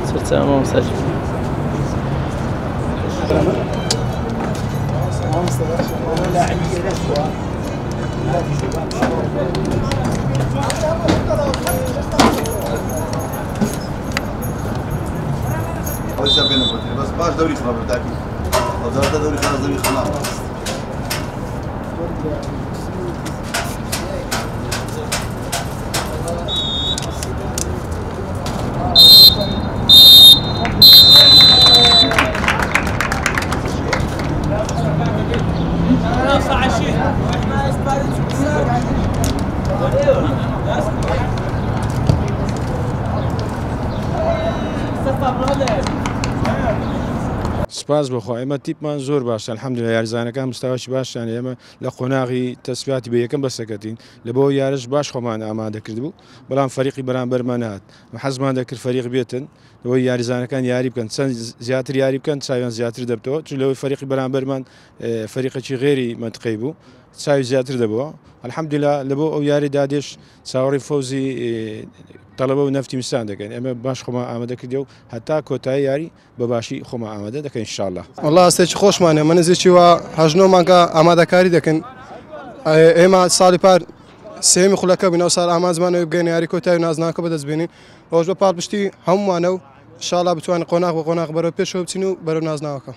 صرت أمام مسجل. بس باش دوري خراب بتاعتي. وزارة دوري خلاص دوري خلاص. سپاس بخوا ئێمە تیپمان زۆر باشە الحەمدولێ یاریزانەکان مستەواشی باشیان ئێمە لە قۆناغی تەسبیاتی بە یەکەم بەسەکەتین لەبەوە یارش باش خۆمان ئامادە کرد بوو بەڵام فەریقی بەرامبەرمان هات حەزمان دەکرد فەریق بێتن لەوەی یاریزانەکان یاری بکەن چەند زیاتر یاری بکەن چاویان زیاتر دەبتەوە چون لەوەی فەریقی بەرامبەرمان فەریقێکی غێری منتقەی بوو چاوی زیاتر دەبووە الحەمدولێ لەبۆ ئەو یاری دادێش چاوەڕی فەوزی تەڵەبە و نەفتی میسان دەکەن ئێمە باش خۆمان ئامادە کردی و هەتا کۆتایی یاری بەباشی خۆمان ئامادە دەکەین ئینشاءالله. وەڵڵا هەستێکی خۆشمانە من نزیکی وە هەژنۆ مانگە ئامادەکاری دەکەن ئێمە ساڵی پار سێمی خولەکە بینەوە ساڵ ئامانزمانەوەی بگەین یاری کۆتایی و نازناکە بەدەستبێنین ئەوەش بە پاڵپشتی هەمومانە و ئینشاءالله بتوانین قۆناغ بە قۆناغ بەرەو پێشەوە بچین و بەرەو نازناوەکە.